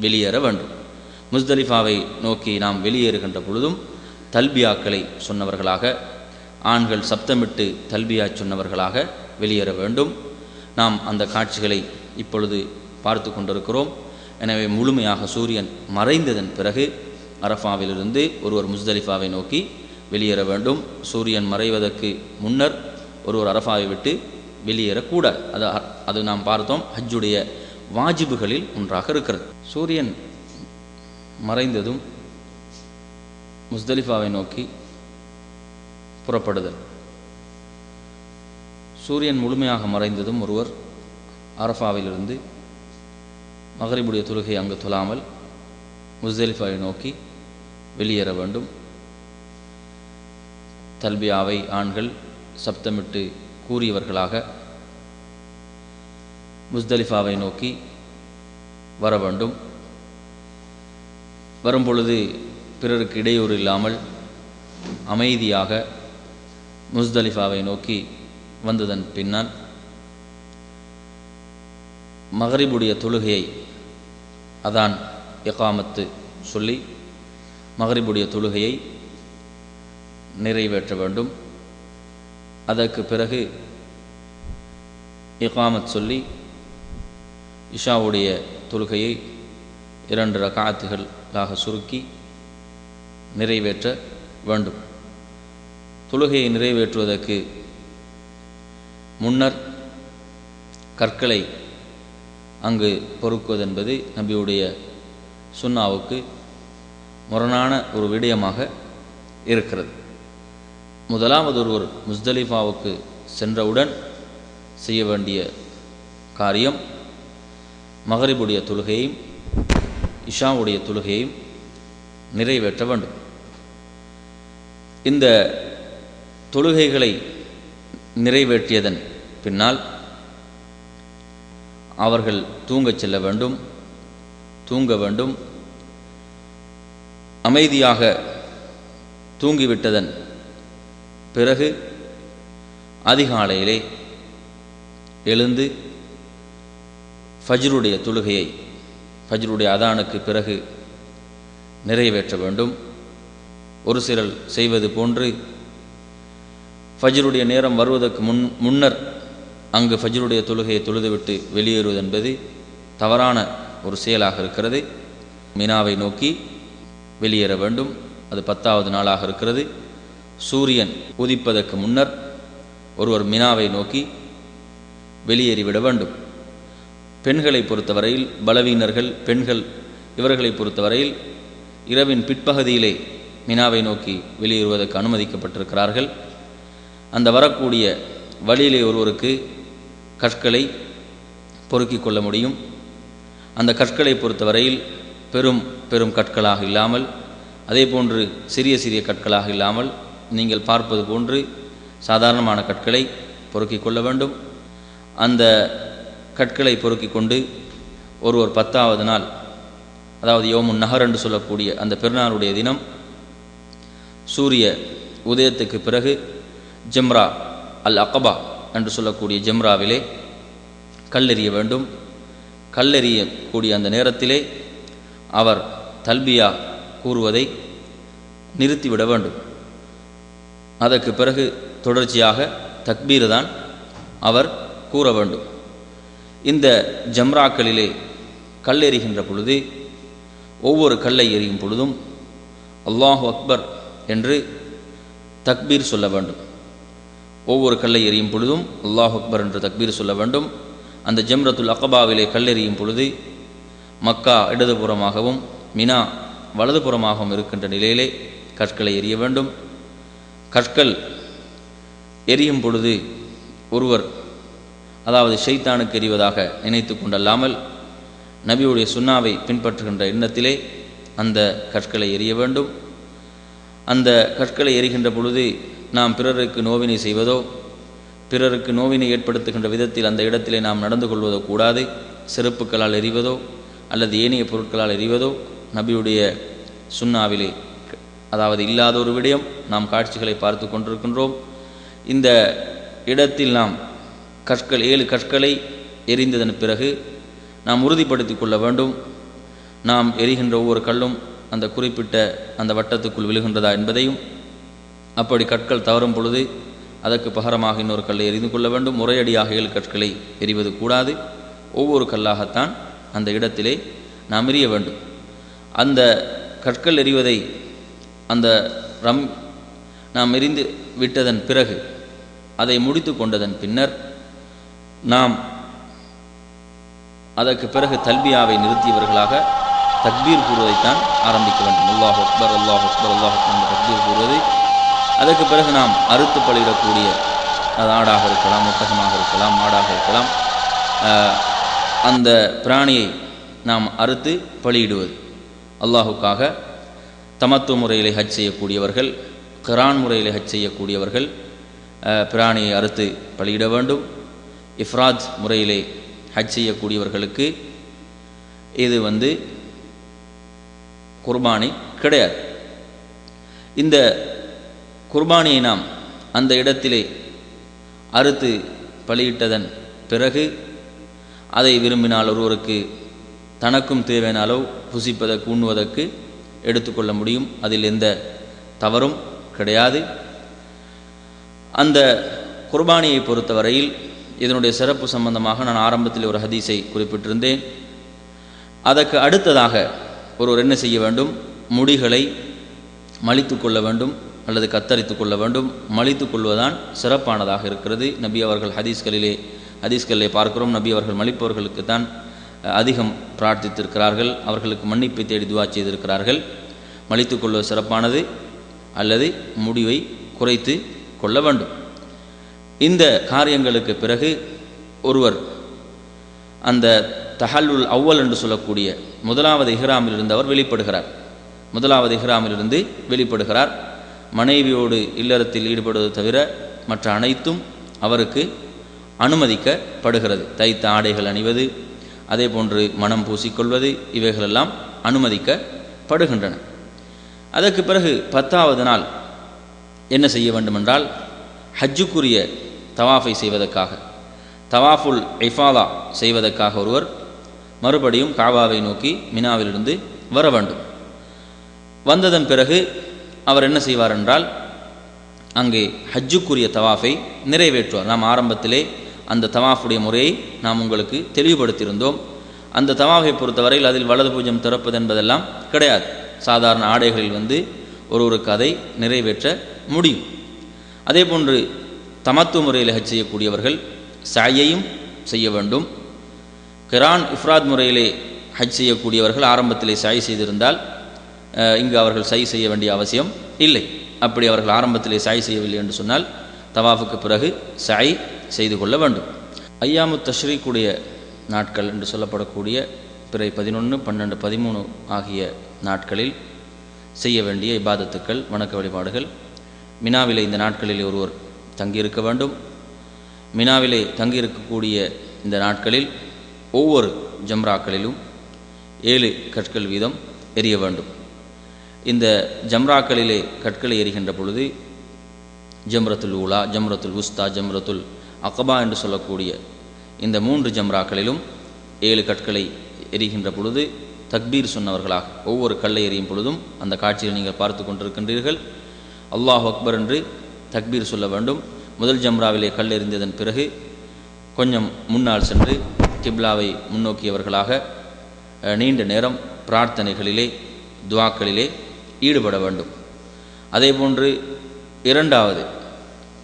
வெளியேற வேண்டும். முஸ்தலிஃபாவை நோக்கி நாம் வெளியேறுகின்ற பொழுதும் தல்பியாக்களை சொன்னவர்களாக, ஆண்கள் சப்தமிட்டு தல்பியா சொன்னவர்களாக வெளியேற வேண்டும். நாம் அந்த காட்சிகளை இப்பொழுது பார்த்து கொண்டிருக்கிறோம். எனவே முழுமையாக சூரியன் மறைந்ததன் பிறகு அரஃபாவிலிருந்து ஒருவர் முஸ்தலிஃபாவை நோக்கி வெளியேற வேண்டும். சூரியன் மறைவதற்கு முன்னர் ஒருவர் அரஃபாவை விட்டு வெளியேறக்கூடாது. அது நாம் பார்த்தோம், ஹஜ்ஜுடைய வாஜிபுகளில் ஒன்றாக இருக்கிறது. சூரியன் மறைந்ததும் முஸ்தலிஃபாவை நோக்கி புறப்படுதல். சூரியன் முழுமையாக மறைந்ததும் ஒருவர் அரஃபாவிலிருந்து மகரிபுடைய தொழுகை அங்கு தொழாமல் முஸ்தலிஃபாவை நோக்கி வெளியேற வேண்டும். தல்பியாவை ஆண்கள் சப்தமிட்டு கூறியவர்களாக முஸ்தலிஃபாவை நோக்கி வர வேண்டும். வரும்பொழுது பிறருக்கு இடையூறு இல்லாமல் அமைதியாக முஸ்தலிஃபாவை நோக்கி வந்ததன் பின்னால் மகரிபுடைய தொழுகையை அதான் இகாமத்து சொல்லி மகரிபுடைய தொழுகையை நிறைவேற்ற வேண்டும். அதற்கு பிறகு இகாமத் சொல்லி இஷாவுடைய தொழுகையை 2 ரகாத்துகளாக சுருக்கி நிறைவேற்ற வேண்டும். தொழுகையை நிறைவேற்றுவதற்கு முன்னர் கற்களை அங்கு பொறுக்குவதென்பது நபியுடைய சுன்னாவுக்கு முரணான ஒரு விடயமாக இருக்கிறது. முதலாவது ஒருவர் முஸ்தலிஃபாவுக்கு சென்றவுடன் செய்ய வேண்டிய காரியம் மகரிபுடைய தொழுகையையும் இஷாவுடைய தொழுகையையும் நிறைவேற்ற வேண்டும். இந்த தொழுகைகளை நிறைவேற்றியதன் பின்னால் அவர்கள் தூங்கச் செல்ல வேண்டும், தூங்க வேண்டும். அமைதியாக தூங்கிவிட்டதன் பிறகு அதிகாலையிலே எழுந்து ஃபஜ்ருடைய தொழுகையை ஃபஜ்ருடைய அதானுக்கு பிறகு நிறைவேற்ற வேண்டும். ஒரு சிலர் செய்வது போன்று ஃபஜ்ருடைய நேரம் வருவதற்கு முன்னர் அங்கு ஃபஜ்ருடைய தொழுகையை தொழுதுவிட்டு வெளியேறுவது என்பது தவறான ஒரு செயலாக இருக்கிறது. மினாவை நோக்கி வெளியேற வேண்டும். அது 10வது நாளாக இருக்கிறது. சூரியன் உதிப்பதற்கு முன்னர் ஒருவர் மினாவை நோக்கி வெளியேறிவிட வேண்டும். பெண்களை பொறுத்தவரையில் பலவீனர்கள், பெண்கள் இவர்களை பொறுத்தவரையில் இரவின் பிற்பகுதியிலே மினாவை நோக்கி வெளியேறுவதற்கு அனுமதிக்கப்பட்டிருக்கிறார்கள். அந்த வரக்கூடிய வழியிலே ஒருவருக்கு கற்களை பொறுக்கிக் கொள்ள முடியும். அந்த கற்களை பொறுத்தவரையில் பெரும் பெரும் கற்களாக இல்லாமல், அதே போன்று சிறிய சிறிய கற்களாக இல்லாமல் நீங்கள் பார்ப்பது போன்று சாதாரணமான கற்களை பொறுக்கிக் கொள்ள வேண்டும். அந்த கற்களை பொறுக்கிக் கொண்டு ஒருவர் 10வது நாள், அதாவது யோமுன் நஹர் என்று சொல்லக்கூடிய அந்த பெருநாளுடைய தினம் சூரிய உதயத்துக்கு பிறகு ஜம்ரா அல் அகபா என்று சொல்லக்கூடிய ஜம்ராவிலே கல்லெறிய வேண்டும். கல்லெறியக்கூடிய அந்த நேரத்திலே அவர் தல்பியா கூறுவதை நிறுத்திவிட வேண்டும். அதற்கு பிறகு தொடர்ச்சியாக தக்பீர் தான் அவர் கூற வேண்டும். இந்த ஜம்ராக்களிலே கல்லெறிகின்ற பொழுது ஒவ்வொரு கல்லை எறியும் பொழுதும் அல்லாஹு அக்பர் என்று தக்பீர் சொல்ல வேண்டும். ஒவ்வொரு கல்லை எறியும் பொழுதும் அல்லாஹு அக்பர் என்று தக்பீர் சொல்ல வேண்டும். அந்த ஜம்ரத்துல் அகபாவிலே கல்லெறியும் பொழுது மக்கா இடதுபுறமாகவும் மினா வலதுபுறமாகவும் இருக்கின்ற நிலையிலே கற்களை எறிய வேண்டும். கற்கள் எரியும் பொழுது ஒருவர், அதாவது ஷைத்தானுக்கு எறிவதாக நினைத்து கொண்டல்லாமல் நபியுடைய சுன்னாவை பின்பற்றுகின்ற எண்ணத்திலே அந்த கற்களை எறிய வேண்டும். அந்த கற்களை எறிகின்ற பொழுது நாம் பிறருக்கு நோவினை செய்வதோ, பிறருக்கு நோவினை ஏற்படுத்துகின்ற விதத்தில் அந்த இடத்திலே நாம் நடந்து கொள்வதோ கூடாது. செருப்புக்களால் எறிவதோ அல்லது ஏனைய பொருட்களால் எறிவதோ நபியுடைய சுன்னாவிலே அதாவது இல்லாத ஒரு விடயம். நாம் காட்சிகளை பார்த்து கொண்டிருக்கின்றோம். இந்த இடத்தில் நாம் 7 கற்களை எரிந்ததன் பிறகு நாம் உறுதிப்படுத்தி கொள்ள வேண்டும், நாம் எரிகின்ற ஒவ்வொரு கல்லும் அந்த குறிப்பிட்ட அந்த வட்டத்துக்குள் விழுகின்றதா என்பதையும், அப்படி கற்கள் தவறும் பொழுது அதற்கு பகரமாக இன்னொரு கல்லை எறிந்து கொள்ள வேண்டும். முறையடியாக 7 கற்களை எறிவது கூடாது. ஒவ்வொரு கல்லாகத்தான் அந்த இடத்திலே நாம் எறிய வேண்டும். அந்த கற்கள் எறிவதை அந்த நாம் எறிந்து விட்டதன் பிறகு அதை முடித்து கொண்டதன் பின்னர் நாம் அதற்கு பிறகு தல்பியாவை நிறுத்தியவர்களாக தக்பீர் கூறுவதைத்தான் ஆரம்பிக்க வேண்டும். அல்லாஹ் அக்பர் அல்லாஹ் அக்பர் அல்லாஹ் அக்பர் என்ற தக்பீர் கூறுவது. அதற்கு பிறகு நாம் அறுத்து பலியிடக்கூடிய, அது ஆடாக இருக்கலாம், ஒட்டகமாக இருக்கலாம், மாடாக இருக்கலாம், அந்த பிராணியை நாம் அறுத்து பலியிடுவது. அல்லாஹுக்காக தமத்துவ முறையிலே ஹஜ் செய்யக்கூடியவர்கள், கிரான் முறையிலே ஹஜ் செய்யக்கூடியவர்கள் பிராணியை அறுத்து பலியிட வேண்டும். இஃப்ராத் முறையிலே ஹஜ் செய்யக்கூடியவர்களுக்கு இது குர்பானி கிடையாது. இந்த குர்பானியை நாம் அந்த இடத்திலே அறுத்து பலியிட்டதன் பிறகு அதை விரும்பினால் ஒருவருக்கு தனக்கும் தேவையான அளவு புசிப்பதற்கு, உண்ணுவதற்கு எடுத்துக்கொள்ள முடியும். அதில் எந்த தவறும் கிடையாது. அந்த குர்பானியை பொறுத்தவரையில் இதனுடைய சிறப்பு சம்பந்தமாக நான் ஆரம்பத்தில் ஒரு ஹதீஸை குறிப்பிட்டிருந்தேன். அதற்கு அடுத்ததாக ஒருவர் என்ன செய்ய வேண்டும்? முடிகளை மலித்து கொள்ள வேண்டும் அல்லது கத்தரித்து கொள்ள வேண்டும். மலித்து கொள்வதுதான் சிறப்பானதாக இருக்கிறது. நபி அவர்கள் ஹதீஸ்களிலே பார்க்கிறோம், நபி அவர்கள் மலிப்பவர்களுக்கு தான் அதிகம் பிரார்த்தித்திருக்கிறார்கள், அவர்களுக்கு மன்னிப்பை தேடி துவா செய்திருக்கிறார்கள். மலித்து கொள்வது சிறப்பானது அல்லது முடிவை குறைத்து கொள்ள வேண்டும். இந்த காரியங்களுக்கு பிறகு ஒருவர் அந்த தஹல்லுல் அவ்வல் என்று சொல்லக்கூடிய முதலாவது இஹ்ராமிலிருந்து அவர் வெளிப்படுகிறார். முதலாவது இஹ்ராமிலிருந்து வெளிப்படுகிறார். மனைவியோடு இல்லறத்தில் ஈடுபடுவது தவிர மற்ற அனைத்தும் அவருக்கு அனுமதிக்கப்படுகிறது. தைத்த ஆடைகள் அணிவது, அதே போன்று மனம் பூசிக்கொள்வது, இவைகளெல்லாம் அனுமதிக்கப்படுகின்றன. அதற்கு பிறகு 10வது நாள் என்ன செய்ய வேண்டுமென்றால், ஹஜ்ஜுக்குரிய தவாஃபை செய்வதற்காக, தவாஃபுல் இஃபாதா செய்வதற்காக ஒருவர் மறுபடியும் காபாவை நோக்கி மினாவிலிருந்து வர வேண்டும். வந்ததன் பிறகு அவர் என்ன செய்வார் என்றால், அங்கே ஹஜ்ஜுக்குரிய தவாஃபை நிறைவேற்றுவார். நாம் ஆரம்பத்திலே அந்த தவாஃபுடைய முறையை நாம் உங்களுக்கு தெளிவுபடுத்தியிருந்தோம். அந்த தவாஃபை பொறுத்தவரையில் அதில் வலது பூஜ்யம் திறப்பது என்பதெல்லாம் கிடையாது. சாதாரண ஆடைகளில் ஒருவருக்கு அதை நிறைவேற்ற முடியும். அதே போன்று தமத்துவ முறையில் ஹஜ் செய்யக்கூடியவர்கள் சாயையும் செய்ய வேண்டும். கிரான் இஃப்ராத் முறையிலே ஹஜ் செய்யக்கூடியவர்கள் ஆரம்பத்திலே சாய் செய்திருந்தால் இங்கு அவர்கள் சை செய்ய வேண்டிய அவசியம் இல்லை. அப்படி அவர்கள் ஆரம்பத்திலே சாய் செய்யவில்லை என்று சொன்னால் தவாஃபுக்கு பிறகு சாய் செய்து கொள்ள வேண்டும். ஐயாமு தஷ்ரீக்குடைய நாட்கள் என்று சொல்லப்படக்கூடிய பிறை 11, 12, 13 ஆகிய நாட்களில் செய்ய வேண்டிய இபாதத்துக்கள், வணக்க வழிபாடுகள். மினாவிலே இந்த நாட்களில் ஒருவர் தங்கியிருக்க வேண்டும். மினாவிலே தங்கியிருக்கக்கூடிய இந்த நாட்களில் ஒவ்வொரு ஜம்ராக்களிலும் 7 கற்கள் வீதம் எரிய வேண்டும். இந்த ஜம்ராக்களிலே கற்களை எரிகின்ற பொழுது ஜம்ரத்துல் ஊலா, ஜம்ரத்துல் உஸ்தா, ஜம்ரத்துல் அகபா என்று சொல்லக்கூடிய இந்த 3 ஜம்ராக்களிலும் 7 கற்களை எரிகின்ற பொழுது தக்பீர் சொன்னவர்களாக ஒவ்வொரு கல்லை எறியும் பொழுதும் அந்த காட்சியை நீங்கள் பார்த்து கொண்டிருக்கின்றீர்கள். அல்லாஹ் அக்பர் என்று தக்பீர் சொல்ல வேண்டும். முதல் ஜம்ராவிலே கல் எறிந்ததன் பிறகு கொஞ்சம் முன்னால் சென்று கிப்லாவை முன்னோக்கியவர்களாக நீண்ட நேரம் பிரார்த்தனைகளிலே, துவாக்களிலே ஈடுபட வேண்டும். அதே போன்று 2வது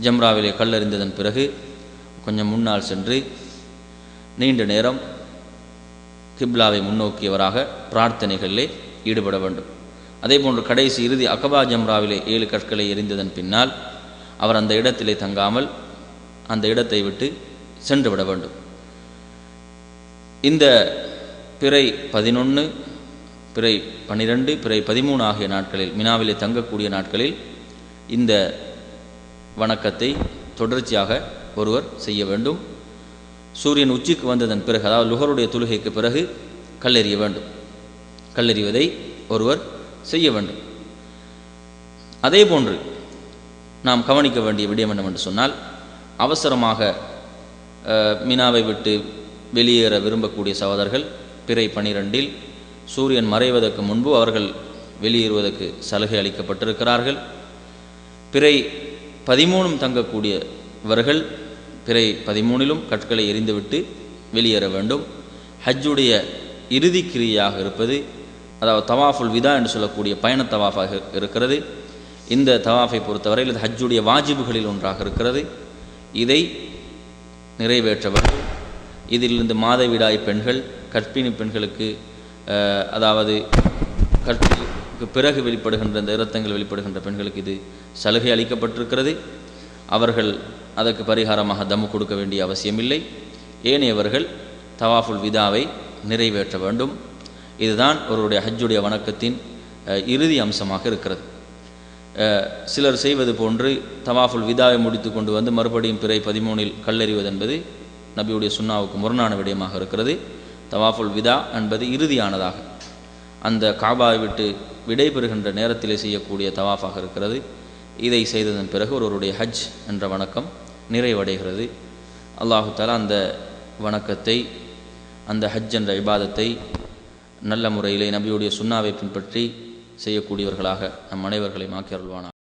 ஜம்ராவிலே கல் எறிந்ததன் பிறகு கொஞ்சம் முன்னால் சென்று நீண்ட நேரம் கிப்லாவை முன்னோக்கியவராக பிரார்த்தனைகளிலே ஈடுபட வேண்டும். அதே போன்று கடைசி இறுதி அகபா ஜம்ராவிலே 7 கற்களை எறிந்ததன் பின்னால் அவர் அந்த இடத்திலே தங்காமல் அந்த இடத்தை விட்டு சென்று விட வேண்டும். இந்த பிறை 11, பிறை 12, பிறை 13 ஆகிய நாட்களில், மினாவிலே தங்கக்கூடிய நாட்களில் இந்த வணக்கத்தை தொடர்ச்சியாக ஒருவர் செய்ய வேண்டும். சூரியன் உச்சிக்கு வந்ததன் பிறகு, அதாவது லுஹருடைய தொழுகைக்கு பிறகு கல்லெறிய வேண்டும். கல்லெறிவதை ஒருவர் செய்ய வேண்டும். அதே போன்று நாம் கவனிக்க வேண்டிய விடயம் என்னவென்று சொன்னால், அவசரமாக மினாவை விட்டு வெளியேற விரும்பக்கூடிய சகோதரர்கள் பிறை 12இல் சூரியன் மறைவதற்கு முன்பு அவர்கள் வெளியேறுவதற்கு சலுகை அளிக்கப்பட்டிருக்கிறார்கள். பிறை 13 தங்கக்கூடியவர்கள் பிறை 13லும் கற்களை எறிந்துவிட்டு வெளியேற வேண்டும். ஹஜ்ஜுடைய இறுதி கிரியாக இருப்பது, அதாவது தவாஃபுல் விதா என்று சொல்லக்கூடிய பயண தவாஃபாக இருக்கிறது. இந்த தவாஃபை பொறுத்தவரையில் இது ஹஜ்ஜுடைய வாஜிபுகளில் ஒன்றாக இருக்கிறது. இதை நிறைவேற்ற வேண்டும். இதிலிருந்து மாதவிடாய் பெண்கள், கர்ப்பிணி பெண்களுக்கு, அதாவது கற்பிற்கு பிறகு வெளிப்படுகின்ற இந்த இரத்தங்கள் வெளிப்படுகின்ற பெண்களுக்கு இது சலுகை அளிக்கப்பட்டிருக்கிறது. அவர்கள் அதற்கு பரிகாரமாக தம்மு கொடுக்க வேண்டிய அவசியமில்லை. ஏனையவர்கள் தவாஃபுல் விதாவை நிறைவேற்ற வேண்டும். இதுதான் ஒருவருடைய ஹஜ்ஜுடைய வணக்கத்தின் இறுதி அம்சமாக இருக்கிறது. சிலர் செய்வது போன்று தவாஃபுல் விதாவை முடித்து கொண்டு வந்து மறுபடியும் பிறை 13இல் கல்லெறிவது என்பது நபியுடைய சுன்னாவுக்கு முரணான விடயமாக இருக்கிறது. தவாஃபுல் விதா என்பது இறுதியானதாக அந்த காபாவை விட்டு விடைபெறுகின்ற நேரத்திலே செய்யக்கூடிய தவாஃபாக இருக்கிறது. இதை செய்ததன் பிறகு ஒருவருடைய ஹஜ் என்ற வணக்கம் நிறைவடைகிறது. அல்லாஹு தஆலா அந்த வணக்கத்தை, அந்த ஹஜ் என்ற இபாதத்தை நல்ல முறையிலே நபியுடைய சுன்னாவை பின்பற்றி செய்யக்கூடியவர்களாக நம் அனைவர்களை ஆக்கி அருள்வானாக.